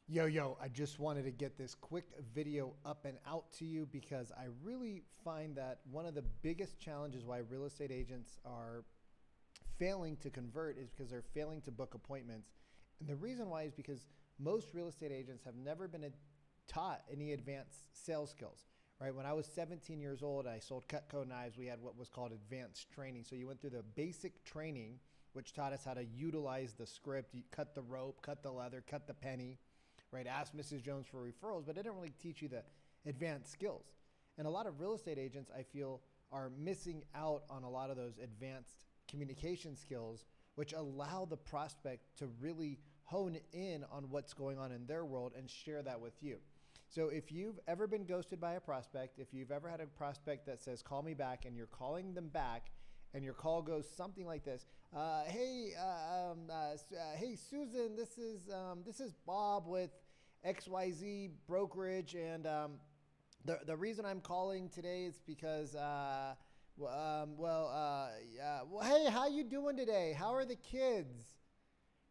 Yo, I just wanted to get this quick video up and out to you because I really find that one of the biggest challenges why real estate agents are failing to convert is because they're failing to book appointments. And the reason why is because most real estate agents have never been taught any advanced sales skills. Right. When I was 17 years old, I sold Cutco knives. We had what was called advanced training. So you went through the basic training, which taught us how to utilize the script. You cut the rope, cut the leather, cut the penny, right? Ask Mrs. Jones for referrals, but it didn't really teach you the advanced skills. And a lot of real estate agents, I feel, are missing out on a lot of those advanced communication skills, which allow the prospect to really hone in on what's going on in their world and share that with you. So if you've ever been ghosted by a prospect, if you've ever had a prospect that says, call me back, and you're calling them back, and your call goes something like this: hey Susan, this is Bob with XYZ brokerage, and the reason I'm calling today is because hey, how you doing today? How are the kids?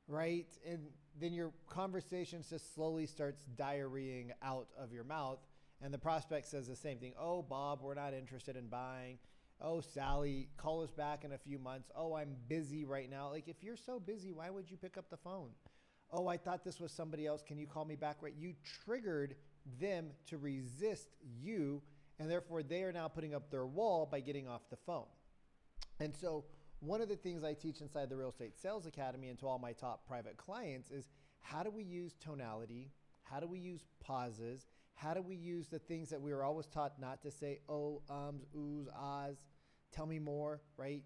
Right? And then your conversation just slowly starts diarrheaing out of your mouth. And the prospect says the same thing. Oh, Bob, we're not interested in buying. Oh, Sally, call us back in a few months. Oh, I'm busy right now. Like, if you're so busy, why would you pick up the phone? Oh, I thought this was somebody else. Can you call me back? Right? You triggered them to resist you. And therefore, they are now putting up their wall by getting off the phone. And so one of the things I teach inside the Real Estate Sales Academy and to all my top private clients is how do we use tonality? How do we use pauses? How do we use the things that we were always taught not to say? Oh, ums, oohs, ahs, tell me more, right?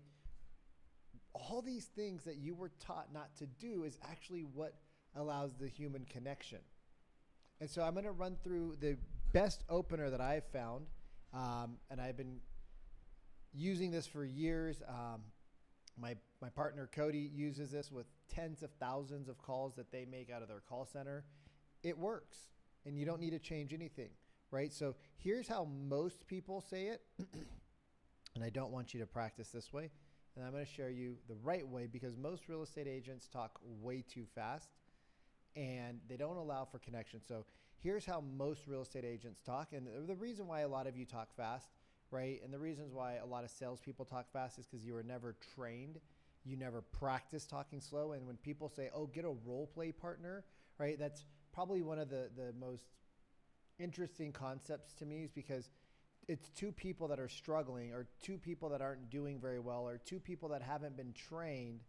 All these things that you were taught not to do is actually what allows the human connection. And so I'm going to run through the best opener that I've found. And I've been using this for years. My partner, Cody, uses this with tens of thousands of calls that they make out of their call center. It works, and you don't need to change anything, right? So here's how most people say it, and I don't want you to practice this way, and I'm going to share you the right way because most real estate agents talk way too fast, and they don't allow for connection. So here's how most real estate agents talk, and the reason why a lot of you talk fast, right? And the reasons why a lot of salespeople talk fast is because you were never trained. You never practiced talking slow. And when people say, oh, get a role play partner, right? That's probably one of the most interesting concepts to me is because it's two people that are struggling or two people that aren't doing very well or two people that haven't been trained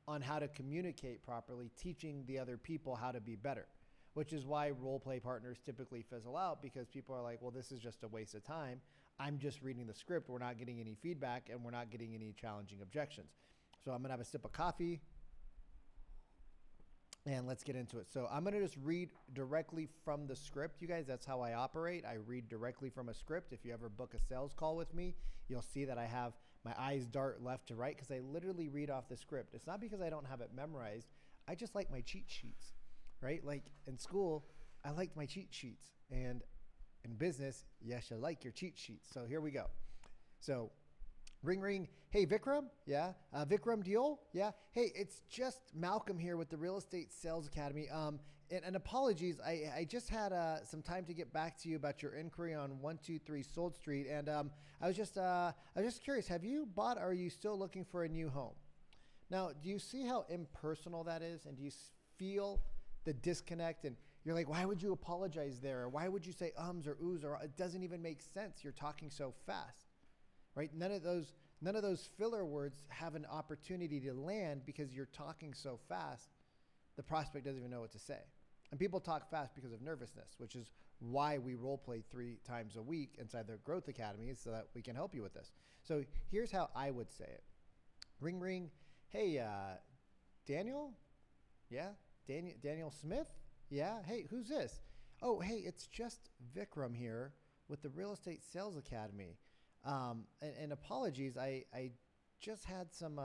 on how to communicate properly, teaching the other people how to be better, which is why role play partners typically fizzle out because people are like, well, this is just a waste of time. I'm just reading the script. We're not getting any feedback and we're not getting any challenging objections. So I'm going to have a sip of coffee and let's get into it. So I'm going to just read directly from the script. You guys, that's how I operate. I read directly from a script. If you ever book a sales call with me, you'll see that I have my eyes dart left to right because I literally read off the script. It's not because I don't have it memorized. I just like my cheat sheets, right? Like in school, I liked my cheat sheets, and in business, yes, you like your cheat sheets. So here we go. So ring, ring. Hey, Vikram. Yeah. Vikram Deol. Yeah. Hey, it's just Malcolm here with the Real Estate Sales Academy. And apologies. I just had some time to get back to you about your inquiry on 123 Sold Street. And I was just curious, have you bought or are you still looking for a new home? Now, do you see how impersonal that is? And do you feel the disconnect? And you're like, why would you apologize there? Or why would you say ums or oohs? Or it doesn't even make sense. You're talking so fast. Right? None of those filler words have an opportunity to land because you're talking so fast. The prospect doesn't even know what to say. And people talk fast because of nervousness, which is why we role play 3 times a week inside the Growth Academy so that we can help you with this. So here's how I would say it. Ring, ring. Hey, Daniel? Yeah? Daniel Smith? Yeah? Hey, who's this? Oh, hey, it's just Vikram here with the Real Estate Sales Academy. And apologies, I just had some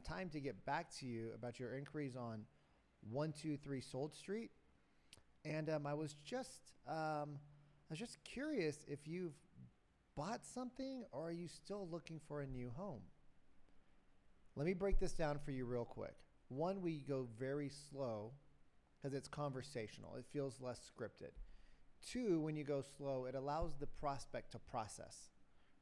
time to get back to you about your inquiries on 123 Sold Street. And I was just curious if you've bought something or are you still looking for a new home? Let me break this down for you real quick. One, we go very slow because it's conversational. It feels less scripted. Two, when you go slow, it allows the prospect to process,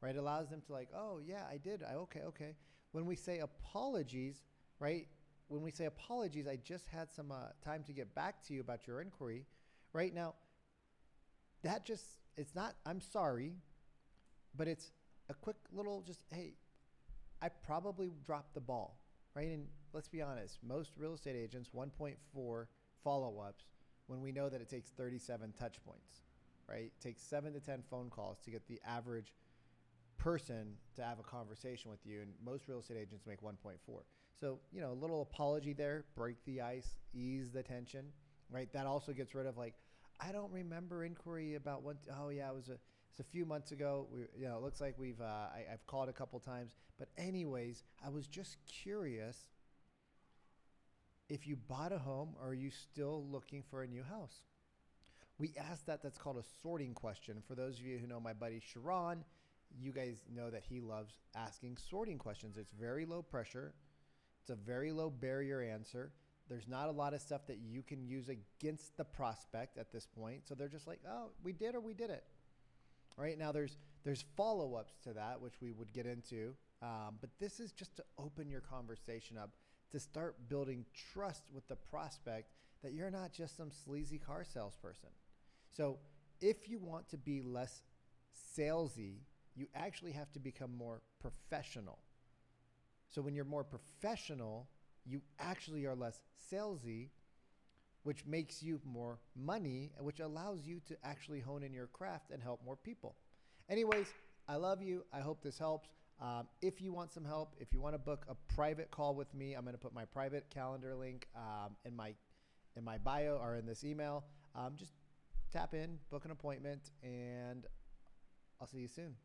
right? It allows them to like, oh yeah, I did. Okay. When we say apologies, right? When we say apologies, I just had some time to get back to you about your inquiry. Right now, it's not, I'm sorry, but it's a quick little just, hey, I probably dropped the ball, right? And let's be honest, most real estate agents, 1.4 follow-ups when we know that it takes 37 touch points, right? It takes 7 to 10 phone calls to get the average person to have a conversation with you, and most real estate agents make 1.4. So, a little apology there, break the ice, ease the tension, right? That also gets rid of like, I don't remember inquiry about oh yeah, it's a few months ago. It looks like I've called a couple times, but anyways, I was just curious if you bought a home or are you still looking for a new house? We asked that's called a sorting question. For those of you who know my buddy Sharon, you guys know that he loves asking sorting questions. It's very low pressure. It's a very low barrier answer. There's not a lot of stuff that you can use against the prospect at this point. So they're just like, oh, we did or we did it. Right now, there's follow-ups to that, which we would get into. But this is just to open your conversation up, to start building trust with the prospect that you're not just some sleazy car salesperson. So if you want to be less salesy, you actually have to become more professional. So when you're more professional, you actually are less salesy, which makes you more money, which allows you to actually hone in your craft and help more people. Anyways, I love you. I hope this helps. If you want some help, if you want to book a private call with me, I'm going to put my private calendar link in my bio or in this email. Just tap in, book an appointment, and I'll see you soon.